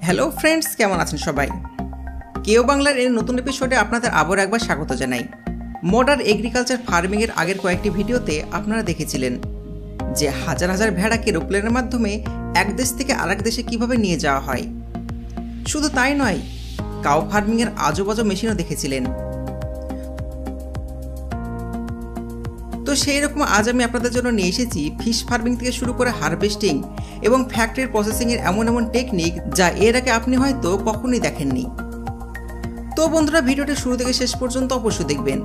Hello friends, কেমন আছেন সবাই? কেউ বাংলার এই নতুন এপিসোডে আপনাদের আবার একবার স্বাগত জানাই। মডার্ন এগ্রিকালচার ফার্মিংয়ের আগের কয়েকটি ভিডিওতে আপনারা দেখেছিলেন যে হাজার হাজার ভেড়াকে এরোপ্লেনের মাধ্যমে এক দেশ থেকে আরেক দেশে কিভাবে নিয়ে যাওয়া হয়। শুধু তাই নয়, কাউ ফার্মিংয়ের আজব আজব মেশিনও দেখেছিলেন। তো সেই রকম আজ আমি আপনাদের জন্য নিয়ে এসেছি ফিশ ফার্মিং থেকে শুরু করে হারভেস্টিং এবং ফ্যাক্টরি প্রসেসিংয়ের এমন এমন টেকনিক যা এর আগে আপনি হয়তো কখনোই দেখেননি। তো বন্ধুরা, ভিডিওটি শুরু থেকে শেষ পর্যন্ত অবশ্যই দেখবেন,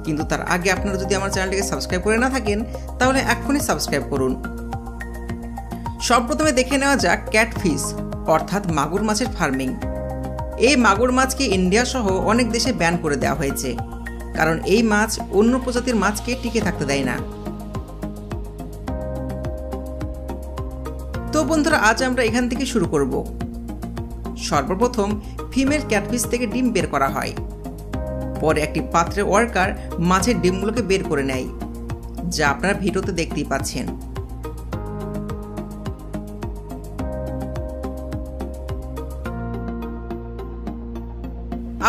কিন্তু তার আগে আপনারা যদি আমার চ্যানেলটিকে সাবস্ক্রাইব করে না থাকেন তাহলে এক্ষুনি সাবস্ক্রাইব করুন। সর্বপ্রথমে দেখে নেওয়া যাক ক্যাটফিশ অর্থাৎ মাগুর মাছের ফার্মিং। এই মাগুর মাছকে ইন্ডিয়া সহ অনেক দেশে ব্যান করে দেওয়া হয়েছে, কারণ এই মাছ অন্য প্রজাতির মাছকে টিকে থাকতে দেয় না। তো বন্ধুরা, আজ আমরা এখান থেকে শুরু করব। সর্বপ্রথম ফিমেল ক্যাটফিশ থেকে ডিম বের করা হয়, পরে একটি পাত্রে ওয়ার্কার মাছের ডিমগুলোকে বের করে নেয়, যা আপনারা ভিডিওতে দেখতেই পাচ্ছেন।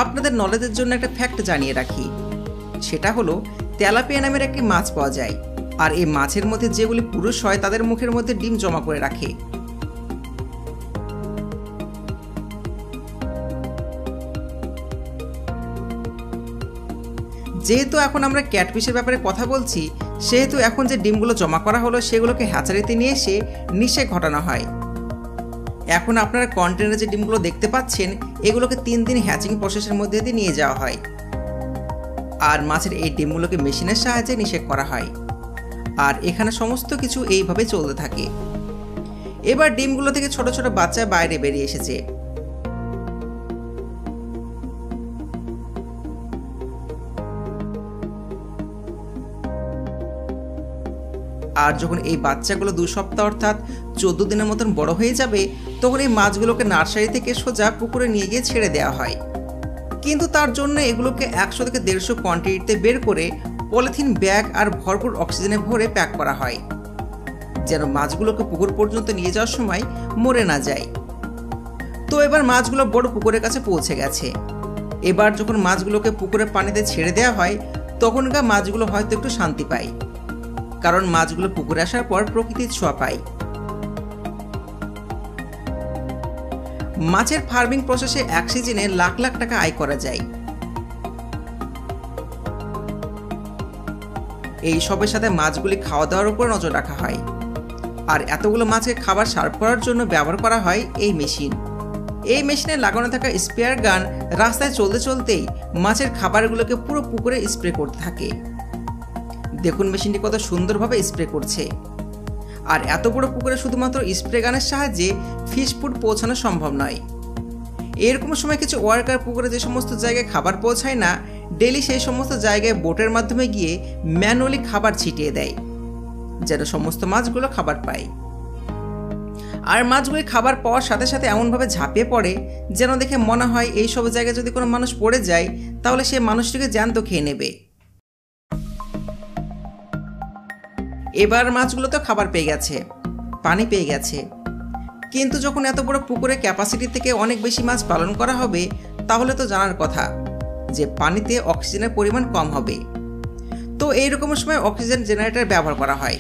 আপনাদের নলেজের জন্য একটা ফ্যাক্ট জানিয়ে রাখি, সেটা হলো তেলাপিয়া নামের একটি মাছ পাওয়া যায়, আর এই মাছের মধ্যে যেগুলি পুরুষ হয় তাদের মুখের মধ্যে ডিম জমা করে রাখে। যেহেতু এখন আমরা ক্যাটফিশের ব্যাপারে কথা বলছি, সেহেতু এখন যে ডিমগুলো জমা করা হলো সেগুলোকে হ্যাচারিতে নিয়ে এসে নিষেক ঘটানো হয়। এখন আপনারা কন্টেনারে যে ডিমগুলো দেখতে পাচ্ছেন, এগুলোকে 3 দিন হ্যাচিং প্রসেসের মধ্যে দিয়ে নিয়ে যাওয়া হয়, আর মাছের এই ডিমগুলোকে মেশিনের সাহায্যে নিষেক করা হয়। আর এখানে সমস্ত কিছু এইভাবে চলতে থাকে। এবার ডিমগুলো থেকে ছোট ছোট বাচ্চা বাইরে বেরিয়ে এসেছে। আর যখন এই বাচ্চাগুলো 2 সপ্তাহ অর্থাৎ 14 দিনের মতন বড় হয়ে যাবে, তখন এই মাছগুলোকে নার্সারি থেকে সোজা পুকুরে নিয়ে গিয়ে ছেড়ে দেওয়া হয়। কিন্তু তার জন্য এগুলোকে 100 থেকে 150 কোয়ান্টিটিতে বের করে পলিথিন ব্যাগ আর ভরপুর অক্সিজেনে ভরে প্যাক করা হয়, যেন মাছগুলোকে পুকুর পর্যন্ত নিয়ে যাওয়ার সময় মরে না যায়। তো এবার মাছগুলো বড় পুকুরের কাছে পৌঁছে গেছে। এবার যখন মাছগুলোকে পুকুরের পানিতে ছেড়ে দেওয়া হয়, তখনকার মাছগুলো হয়তো একটু শান্তি পায়, কারণ মাছগুলো পুকুরে আসার পর প্রকৃতির ছোঁয়া পায়। মাছের ফার্মিং প্রসেসে এক সিজনে লাখ লাখ টাকা আয় করা যায়। এই সবের সাথে মাছগুলি খাওয়া দাওয়ার উপর নজর রাখা হয়, আর এতগুলো মাছকে খাবার সার্ভ করার জন্য ব্যবহার করা হয় এই মেশিন। এই মেশিনে লাগানো থাকা স্প্রেয়ার গান রাস্তায় চলতে চলতেই মাছের খাবারগুলোকে পুরো পুকুরে স্প্রে করতে থাকে। দেখুন মেশিনটি কত সুন্দরভাবে স্প্রে করছে। আর এত বড় পুকুরে শুধুমাত্র স্প্রে গানের সাহায্যে ফিশ ফুড পৌঁছানো সম্ভব নয়। এরকম সময় কিছু ওয়ার্কার পুকুরে যে সমস্ত জায়গায় খাবার পৌঁছায় না, ডেলি সেই সমস্ত জায়গায় বোটের মাধ্যমে গিয়ে ম্যানুয়ালি খাবার ছিটিয়ে দেয়, যেন সমস্ত মাছগুলো খাবার পায়। আর মাছগুলি খাবার পাওয়ার সাথে সাথে এমনভাবে ঝাঁপিয়ে পড়ে যেন দেখে মনে হয় এই সব জায়গায় যদি কোনো মানুষ পড়ে যায় তাহলে সে মানুষটিকে জ্যান্ত খেয়ে নেবে। এবার মাছগুলো তো খাবার পেয়ে গেছে, পানি পেয়ে গেছে, কিন্তু যখন এত বড় পুকুরে ক্যাপাসিটি থেকে অনেক বেশি মাছ পালন করা হবে, তাহলে তো জানার কথা যে পানিতে অক্সিজেনের পরিমাণ কম হবে। তো এইরকম সময় অক্সিজেন জেনারেটর ব্যবহার করা হয়।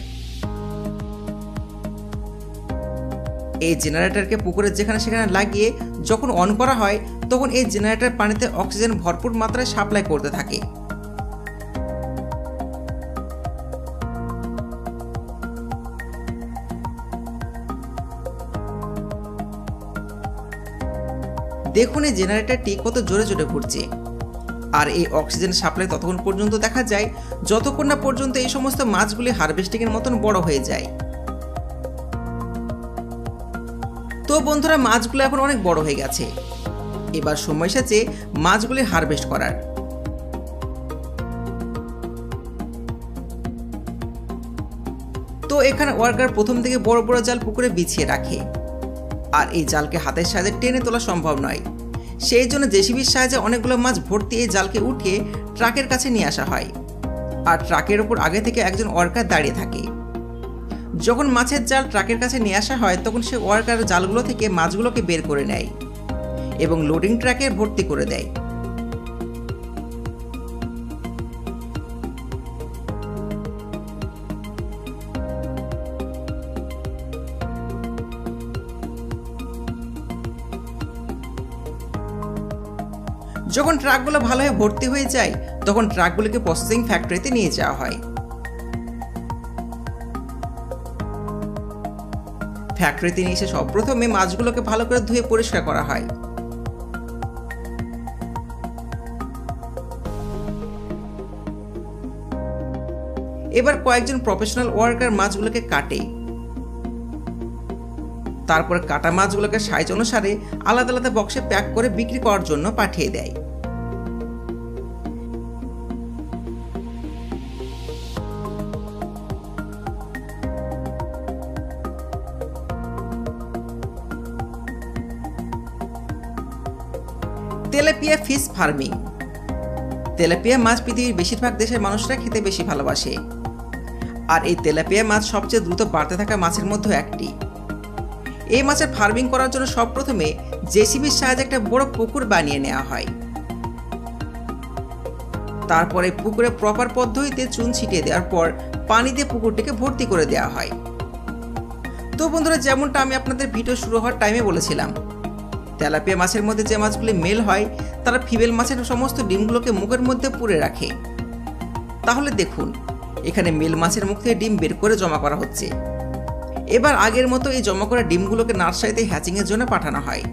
এই জেনারেটরকে পুকুরের যেখানে সেখানে লাগিয়ে যখন অন করা হয়, তখন এই জেনারেটর পানিতে অক্সিজেন ভরপুর মাত্রায় সাপ্লাই করতে থাকে। দেখুন এই জেনারেটরটি কত জোরে জোরে ঘুরছে, আর এই অক্সিজেন সাপ্লাই ততক্ষণ পর্যন্ত দেখা যায় যতক্ষণ না পর্যন্ত এই সমস্ত মাছগুলি হারভেস্টিংয়ের মতন বড় হয়ে যায়। তো বন্ধুরা, মাছগুলো এখন অনেক বড় হয়ে গেছে। এবার সময় এসেছে মাছগুলি হারভেস্ট করার। তো এখানে ওয়ার্কার প্রথম থেকে বড় বড় জাল পুকুরে বিছিয়ে রাখে, আর এই জালকে হাতের সাহায্যে টেনে তোলা সম্ভব নয়, সেই জন্য জেসিবির সাহায্যে অনেকগুলো মাছ ভর্তি এই জালকে উঠিয়ে ট্রাকের কাছে নিয়ে আসা হয়। আর ট্রাকের ওপর আগে থেকে একজন ওয়ার্কার দাঁড়িয়ে থাকে। যখন মাছের জাল ট্রাকের কাছে নিয়ে আসা হয় তখন সে ওয়ার্কার জালগুলো থেকে মাছগুলোকে বের করে নেয় এবং লোডিং ট্রাকে ভর্তি করে দেয়। যখন ট্রাকগুলো ভালোভাবে ভর্তি হয়ে যায় তখন ট্রাকগুলোকে প্রসেসিং ফ্যাক্টরিতে নিয়ে যাওয়া হয়। ফ্যাক্টরিতে নিয়ে এসে সর্বপ্রথমে মাছগুলোকে ভালো করে ধুয়ে পরিষ্কার করা হয়। এবার কয়েকজন প্রফেশনাল ওয়ার্কার মাছগুলোকে কাটে, তারপর কাটা মাছগুলোকে সাইজ অনুসারে আলাদা আলাদা বক্সে প্যাক করে বিক্রি করার জন্য পাঠিয়ে দেয়। Tilapia fish farming. তেলাপিয়া মাছ পৃথিবীর বেশিরভাগ দেশের মানুষরা খেতে বেশি ভালোবাসে, আর এই তেলাপিয়া মাছ সবচেয়ে দ্রুত বাড়তে থাকা মাছের মধ্যে একটি। এই মাছের ফার্মিং করার জন্য সবপ্রথমে জেসিবির সাহায্যে একটা বড় পুকুর বানিয়ে নেওয়া হয়। তারপরে পুকুরে প্রপার পদ্ধতিতে চুন ছিটিয়ে দেওয়ার পর পানি দিয়ে পুকুরটিকে ভর্তি করে দেওয়া হয়। তো বন্ধুরা, যেমনটা আমি আপনাদের ভিডিও শুরু হওয়ার টাইমে বলেছিলাম, তেলাপিয়া মাছের মধ্যে যে মাছগুলি মেল হয় তারা ফিমেল মাছের সমস্ত ডিমগুলোকে মুখের মধ্যে পুরে রাখে। তাহলে দেখুন, এখানে মেল মাছের মুখ থেকে ডিম বের করে জমা করা হচ্ছে। এবার আগের মতো এই জমা করা ডিমগুলোকে নার্সারিতে হ্যাচিংয়ের জন্য পাঠানো হয়,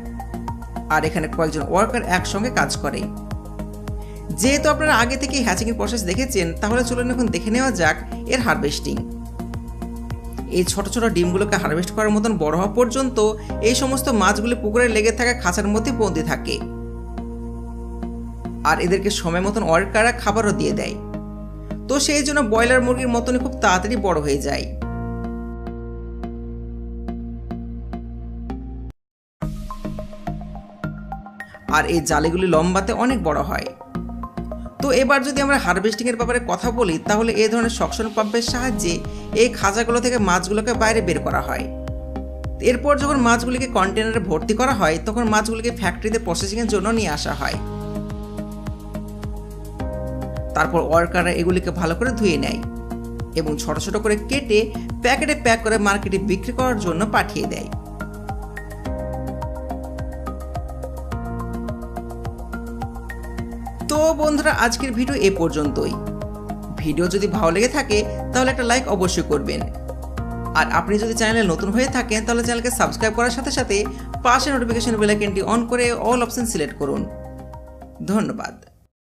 আর এখানে কয়েকজন ওয়ার্কার একসঙ্গে কাজ করে। যেহেতু আপনারা আগে থেকে হ্যাচিংয়ের প্রসেস দেখেছেন, তাহলে চলুন এখন দেখে নেওয়া যাক এর হারভেস্টিং। এই ছোট ছোট ডিমগুলোকে হারভেস্ট করার মতন বড় হওয়া পর্যন্ত এই সমস্ত মাছগুলি পুকুরে লেগে থাকা খাঁচার মধ্যে বন্দি থাকে, আর এদেরকে সময় মতন ওয়ার্কাররা খাবারও দিয়ে দেয়। তো সেই জন্য ব্রয়লার মুরগির মতনই খুব তাড়াতাড়ি বড় হয়ে যায়। আর এই জালিগুলি লম্বাতে অনেক বড় হয়। তো এবার যদি আমরা হারভেস্টিং এর ব্যাপারে কথা বলি, তাহলে এই ধরনের সাকশন পাম্পের সাহায্যে এই খাঁচাগুলো থেকে মাছগুলোকে বাইরে বের করা হয়। এরপর যখন মাছগুলিকে কন্টেনারে ভর্তি করা হয় তখন মাছগুলিকে ফ্যাক্টরিতে প্রসেসিং এর জন্য নিয়ে আসা হয়। তারপর ওয়ার্কাররা এগুলিকে ভালো করে ধুয়ে নেয় এবং ছোট ছোট করে কেটে প্যাকেটে প্যাক করে মার্কেটে বিক্রি করার জন্য পাঠিয়ে দেয়। তো বন্ধুরা, আজকের ভিডিও এ পর্যন্তই। ভিডিও যদি ভালো লেগে থাকে তাহলে একটা লাইক অবশ্যই করবেন, আর আপনি যদি চ্যানেলে নতুন হয়ে থাকেন তাহলে চ্যানেলকে সাবস্ক্রাইব করার সাথে সাথে পাশে নোটিফিকেশন বেল আইকনটি অন করে অল অপশন সিলেক্ট করুন। ধন্যবাদ।